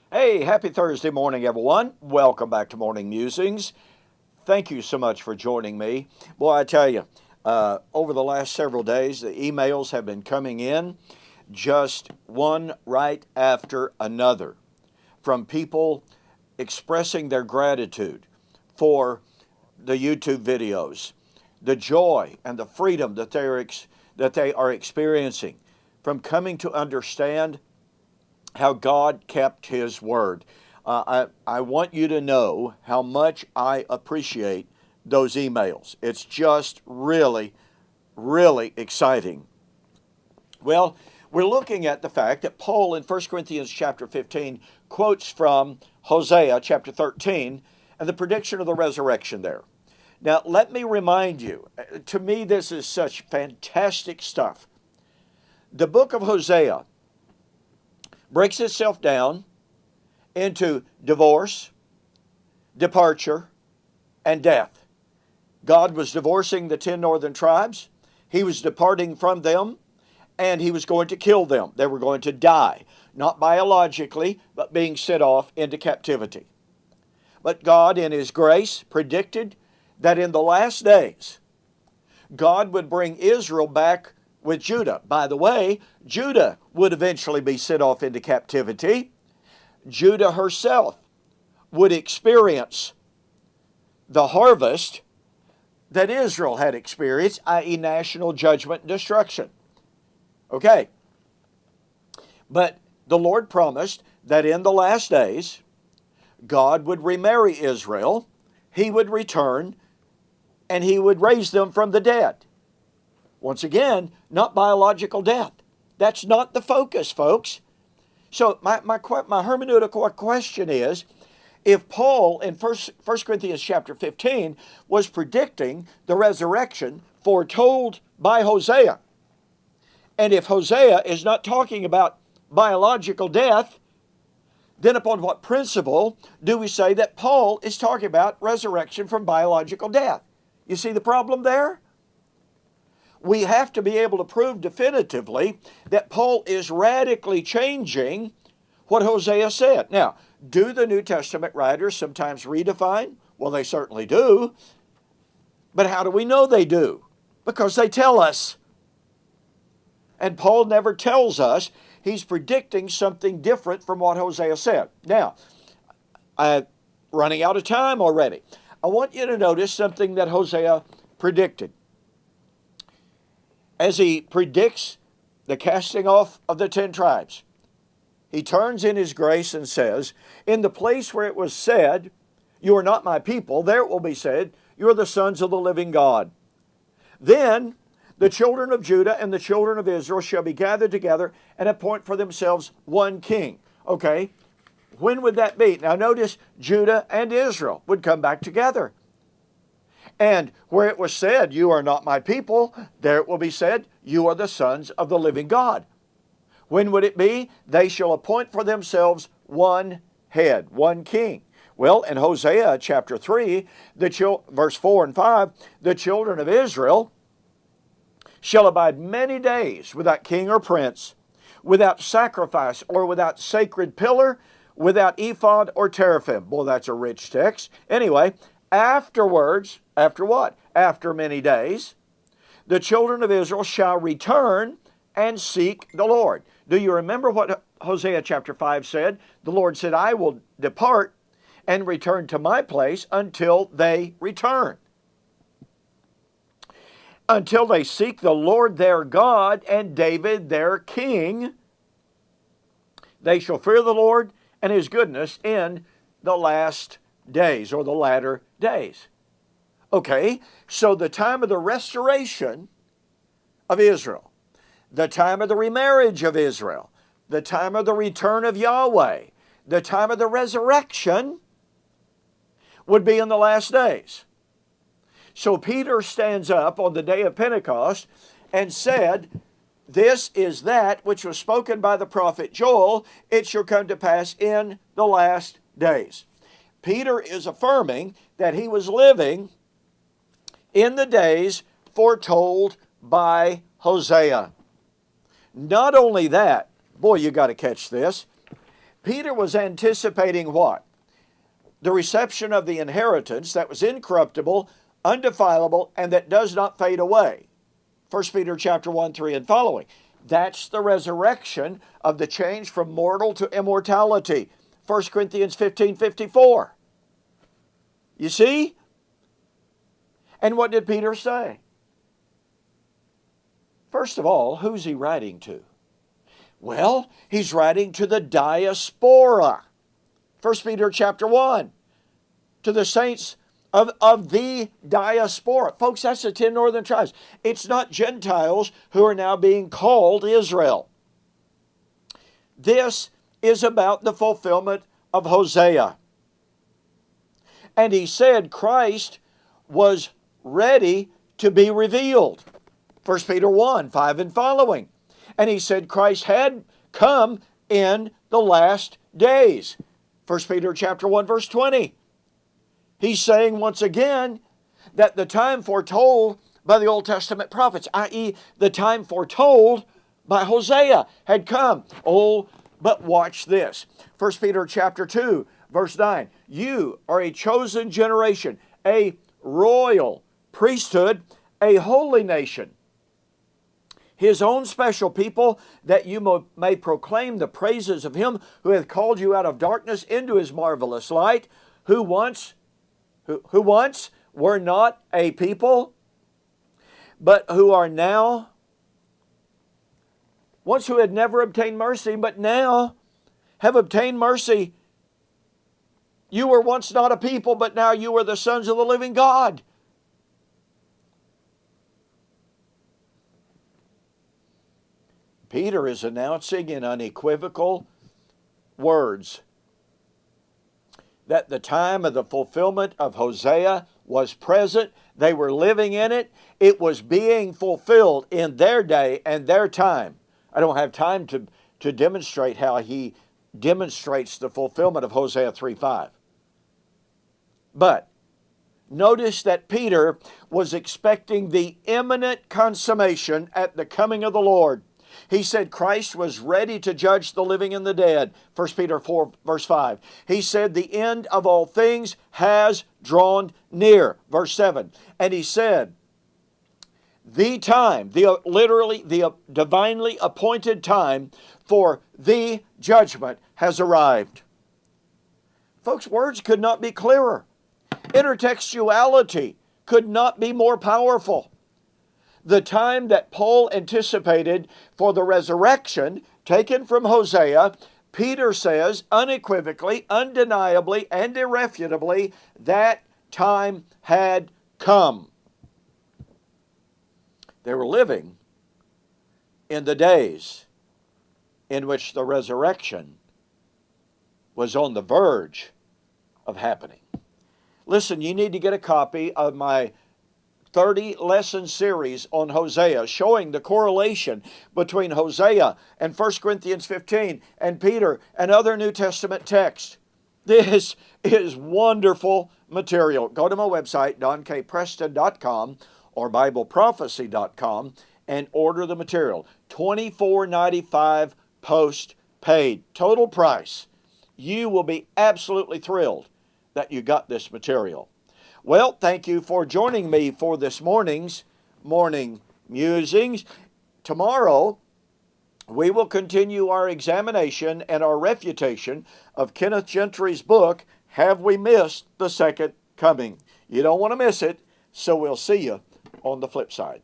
Hey, happy Thursday morning, everyone. Welcome back to Morning Musings. Thank you so much for joining me. Boy, I tell you, over the last several days, the emails have been coming in just one right after another from people expressing their gratitude for the YouTube videos, the joy and the freedom that they are experiencing from coming to understand how God kept His word. I want you to know how much I appreciate those emails. It's just really, really exciting. Well, we're looking at the fact that Paul in 1 Corinthians chapter 15 quotes from Hosea chapter 13 and the prediction of the resurrection there. Now, let me remind you, to me, this is such fantastic stuff. The book of Hosea breaks itself down into divorce, departure, and death. God was divorcing the 10 northern tribes. He was departing from them, and He was going to kill them. They were going to die, not biologically, but being sent off into captivity. But God, in His grace, predicted that in the last days, God would bring Israel back with Judah. By the way, Judah would eventually be sent off into captivity. Judah herself would experience the harvest that Israel had experienced, i.e. national judgment and destruction. Okay. But the Lord promised that in the last days, God would remarry Israel, He would return, and He would raise them from the dead. Once again, not biological death. That's not the focus, folks. So my hermeneutical question is, if Paul in 1 Corinthians chapter 15 was predicting the resurrection foretold by Hosea, and if Hosea is not talking about biological death, then upon what principle do we say that Paul is talking about resurrection from biological death? You see the problem there? We have to be able to prove definitively that Paul is radically changing what Hosea said. Now, do the New Testament writers sometimes redefine? Well, they certainly do. But how do we know they do? Because they tell us. And Paul never tells us. He's predicting something different from what Hosea said. Now, I'm running out of time already. I want you to notice something that Hosea predicted. As he predicts the casting off of the 10 tribes, he turns in His grace and says, in the place where it was said, you are not my people, there it will be said, you are the sons of the living God. Then the children of Judah and the children of Israel shall be gathered together and appoint for themselves one king. Okay, when would that be? Now notice Judah and Israel would come back together. And where it was said, you are not my people, there it will be said, you are the sons of the living God. When would it be? They shall appoint for themselves one head, one king. Well, in Hosea chapter 3, verse 4 and 5, the children of Israel shall abide many days without king or prince, without sacrifice or without sacred pillar, without ephod or teraphim. Boy, that's a rich text. Anyway, afterwards, after what? After many days, the children of Israel shall return and seek the Lord. Do you remember what Hosea chapter 5 said? The Lord said, I will depart and return to my place until they return. Until they seek the Lord their God and David their king, they shall fear the Lord and His goodness in the last days, or the latter days. Okay, so the time of the restoration of Israel, the time of the remarriage of Israel, the time of the return of Yahweh, the time of the resurrection would be in the last days. So Peter stands up on the day of Pentecost and said, this is that which was spoken by the prophet Joel, it shall come to pass in the last days. Peter is affirming that he was living in the days foretold by Hosea. Not only that, boy, you got to catch this. Peter was anticipating what? The reception of the inheritance that was incorruptible, undefilable, and that does not fade away. 1 Peter chapter 1, 3 and following. That's the resurrection of the change from mortal to immortality. 1 Corinthians 15:54. You see? And what did Peter say? First of all, who's he writing to? Well, he's writing to the diaspora. 1 Peter chapter 1. To the saints of the diaspora. Folks, that's the 10 northern tribes. It's not Gentiles who are now being called Israel. This is about the fulfillment of Hosea. And he said Christ was ready to be revealed. 1 Peter 1, 5 and following. And he said Christ had come in the last days. 1 Peter chapter 1, verse 20. He's saying once again that the time foretold by the Old Testament prophets, i.e. the time foretold by Hosea, had come. Oh, but watch this. 1 Peter chapter 2, verse 9. You are a chosen generation, a royal priesthood, a holy nation, His own special people, that you may proclaim the praises of Him who hath called you out of darkness into His marvelous light, who once were not a people, but who are now, once who had never obtained mercy, but now have obtained mercy. You were once not a people, but now you are the sons of the living God. Peter is announcing in unequivocal words that the time of the fulfillment of Hosea was present. They were living in it. It was being fulfilled in their day and their time. I don't have time to demonstrate how he demonstrates the fulfillment of Hosea 3:5. But notice that Peter was expecting the imminent consummation at the coming of the Lord. He said Christ was ready to judge the living and the dead. 1 Peter 4, verse 5. He said the end of all things has drawn near. Verse 7. And he said, the time, literally the divinely appointed time for the judgment has arrived. Folks, words could not be clearer. Intertextuality could not be more powerful. The time that Paul anticipated for the resurrection, taken from Hosea, Peter says unequivocally, undeniably, and irrefutably, that time had come. They were living in the days in which the resurrection was on the verge of happening. Listen, you need to get a copy of my 30-lesson series on Hosea, showing the correlation between Hosea and 1 Corinthians 15 and Peter and other New Testament texts. This is wonderful material. Go to my website, donkpreston.com or BibleProphecy.com, and order the material. $24.95 post-paid. Total price. You will be absolutely thrilled that you got this material. Well, thank you for joining me for this morning's Morning Musings. Tomorrow, we will continue our examination and our refutation of Kenneth Gentry's book, Have We Missed the Second Coming? You don't want to miss it, so we'll see you on the flip side.